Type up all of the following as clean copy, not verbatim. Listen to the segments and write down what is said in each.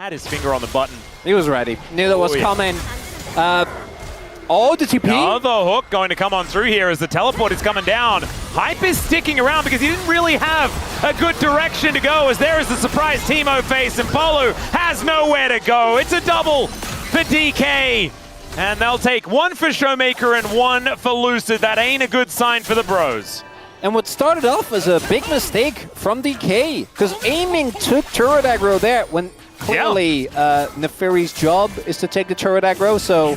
had his finger on the button. He was ready. Knew that was coming. The TP. Another hook going to come on through here as the teleport is coming down. Hype is sticking around because he didn't really have a good direction to go, as there is the surprise Teemo face, and Polu has nowhere to go. It's a double for DK. And they'll take one for Showmaker and one for Lucid. That ain't a good sign for the bros. And what started off as a big mistake from DK, because aiming took turret aggro there, when clearly Neferi's job is to take the turret aggro, so...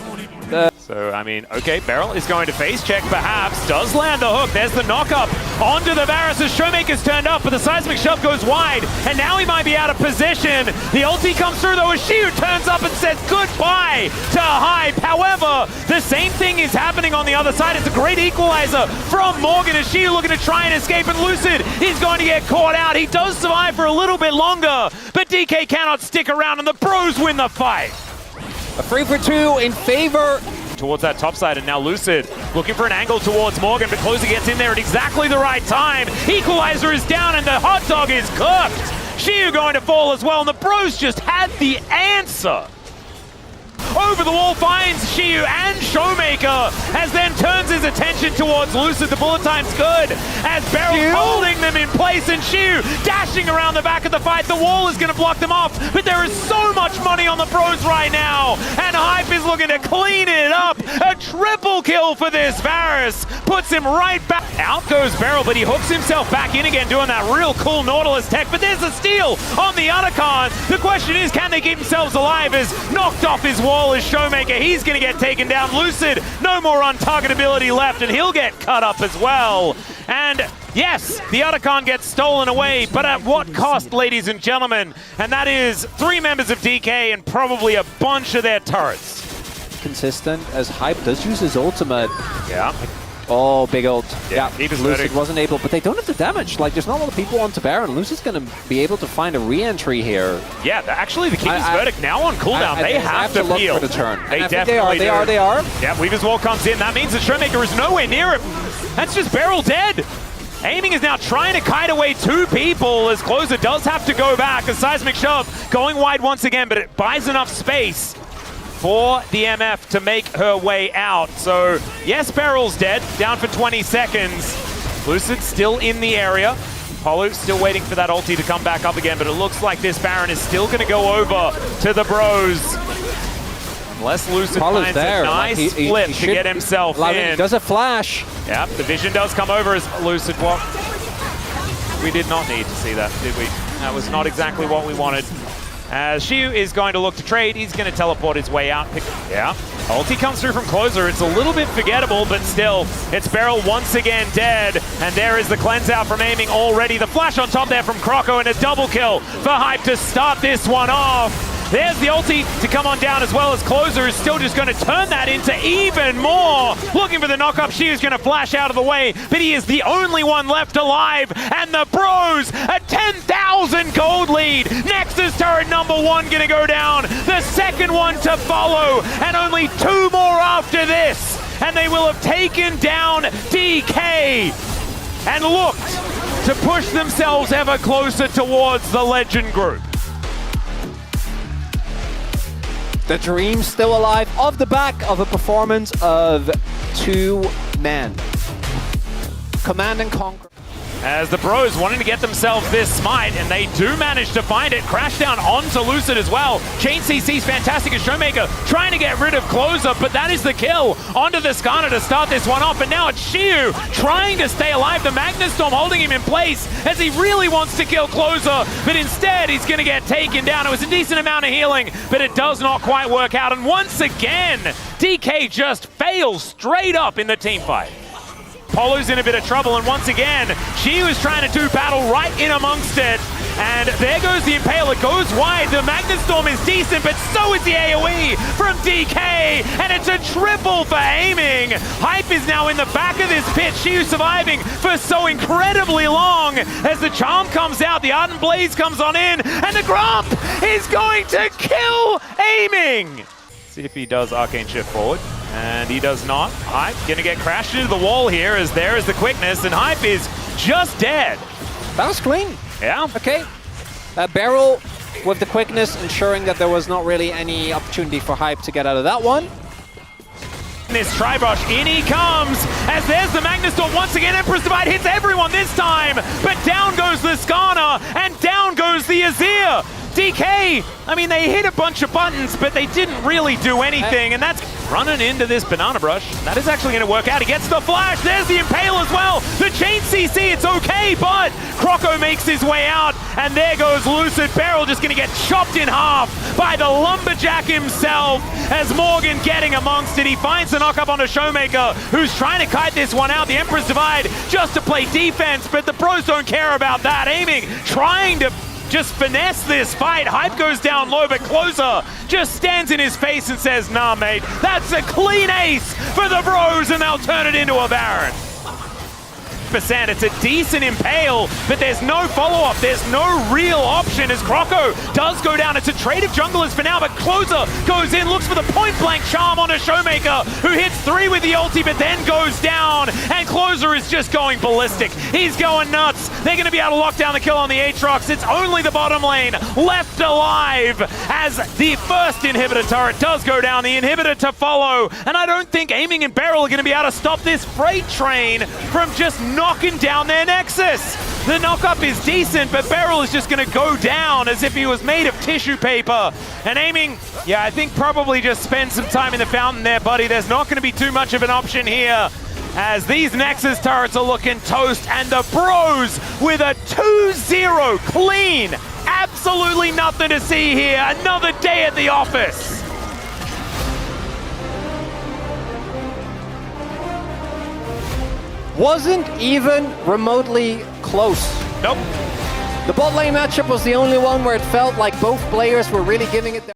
So, I mean, okay, Beryl is going to face check perhaps, does land the hook, there's the knock-up onto the Varus as Showmaker's turned up, but the seismic shove goes wide, and now he might be out of position. The ulti comes through though as Shiu turns up and says goodbye to Hype. However, the same thing is happening on the other side. It's a great equalizer from Morgan as Shiu looking to try and escape, and Lucid is going to get caught out. He does survive for a little bit longer, but DK cannot stick around, and the pros win the fight. A 3-for-2 in favor towards that top side, and now Lucid looking for an angle towards Morgan, but Closer gets in there at exactly the right time. Equalizer is down and the hot dog is cooked. Shiu going to fall as well, and the bros just had the answer. Over the wall finds Shiu and Showmaker, as then turns his attention towards Lucid. The bullet time's good, as Beryl's holding them in place, and Shiu dashing around the back of the fight. The wall is going to block them off, but there is so much money on the pros right now, and Hype is looking to clean it up. A triple kill for this Varus, puts him right back. Out goes Beryl, but he hooks himself back in again, doing that real cool Nautilus tech, but there's a steal on the Otacon. The question is, can they keep themselves alive, as knocked off his wall is Showmaker. He's going to get taken down. Lucid, no more untargetability left, and he'll get cut up as well. And yes, the Otacon gets stolen away, but at what cost, ladies and gentlemen? And that is 3 members of DK and probably a bunch of their turrets. Consistent, as Hype does use his ultimate. Yeah. Oh, big ult. Yeah, Lucid wasn't able, but they don't have the damage. Like, there's not a lot of people onto Baron. Lucid's going to be able to find a re-entry here. Yeah, actually, the King's Verdict now on cooldown. They have to peel. Look for the turn. They definitely They are. Yeah, Weaver's Wall comes in. That means the Showmaker is nowhere near him. That's just Beryl dead. Aiming is now trying to kite away 2 people, as Closer does have to go back. A seismic shove going wide once again, but it buys enough space for the MF to make her way out. So, yes, Beryl's dead, down for 20 seconds. Lucid still in the area. Polu still waiting for that ulti to come back up again, but it looks like this Baron is still gonna go over to the bros. Unless Lucid finds a nice flip to get himself in. He does a flash. Yep, the vision does come over as Lucid. Well, we did not need to see that, did we? That was not exactly what we wanted. As Shiu is going to look to trade, he's going to teleport his way out. Yeah, ulti comes through from Closer. It's a little bit forgettable, but still, it's Beryl once again dead. And there is the cleanse out from aiming already. The flash on top there from Croco, and a double kill for Hype to start this one off. There's the ulti to come on down, as well as Closer is still just going to turn that into even more. Looking for the knock-up, she is going to flash out of the way, but he is the only one left alive. And the bros, a 10,000 gold lead. Nexus turret number 1 going to go down. The second one to follow, and only 2 more after this. And they will have taken down DK and looked to push themselves ever closer towards the Legend group. The dream's still alive off the back of a performance of 2 men. Command and conquer. As the bros wanting to get themselves this smite, and they do manage to find it. Crash down onto Lucid as well. Chain CC's fantastic as Showmaker trying to get rid of Closer, but that is the kill onto the Skarner to start this one off. And now it's Shiu trying to stay alive. The Magnus Storm holding him in place as he really wants to kill Closer, but instead he's going to get taken down. It was a decent amount of healing, but it does not quite work out. And once again, DK just fails straight up in the team fight. Polu's in a bit of trouble, and once again, she was trying to do battle right in amongst it. And there goes the Impale, it goes wide. The Magnus Storm is decent, but so is the AoE from DK, and it's a triple for aiming. Hype is now in the back of this pit. Shiu surviving for so incredibly long. As the charm comes out, the Ardent Blaze comes on in, and the Gromp is going to kill aiming. See if he does Arcane Shift forward. And he does not. Hype gonna get crashed into the wall here, as there is the quickness, and Hype is just dead. That was clean. Yeah. Okay. Beryl with the quickness, ensuring that there was not really any opportunity for Hype to get out of that one. This Tribrush, in he comes, as there's the Magnus Storm once again. Emperor's Divide hits everyone this time, but down goes the Skarner, and down goes the Azir. DK, I mean, they hit a bunch of buttons, but they didn't really do anything, and that's running into this Banana Brush. That is actually going to work out. He gets the flash. There's the Impale as well. The Chain CC, it's okay, but Croco makes his way out, and there goes Lucid. Beryl just going to get chopped in half by the Lumberjack himself, as Morgan getting amongst it. He finds the knock-up onto Showmaker, who's trying to kite this one out. The Emperor's Divide just to play defense, but the pros don't care about that. Aiming, trying to just finesse this fight. Hype goes down low, but Closer just stands in his face and says, nah, mate, that's a clean ace for the bros, and they'll turn it into a Baron. It's a decent Impale, but there's no follow-up. There's no real option as Croco does go down. It's a trade of junglers for now, but Closer goes in, looks for the point-blank charm on a Showmaker, who hits 3 with the ulti, but then goes down, and Closer is just going ballistic. He's going nuts. They're going to be able to lock down the kill on the Aatrox. It's only the bottom lane left alive as the first inhibitor turret does go down. The inhibitor to follow, and I don't think Aiming and Beryl are going to be able to stop this freight train from just knocking down their Nexus. The knock-up is decent, but Beryl is just going to go down as if he was made of tissue paper. And Aiming, yeah, I think probably just spend some time in the fountain there, buddy. There's not going to be too much of an option here, as these Nexus turrets are looking toast, and the bros with a 2-0 clean. Absolutely nothing to see here. Another day at the office. Wasn't even remotely close. Nope. The bot lane matchup was the only one where it felt like both players were really giving it their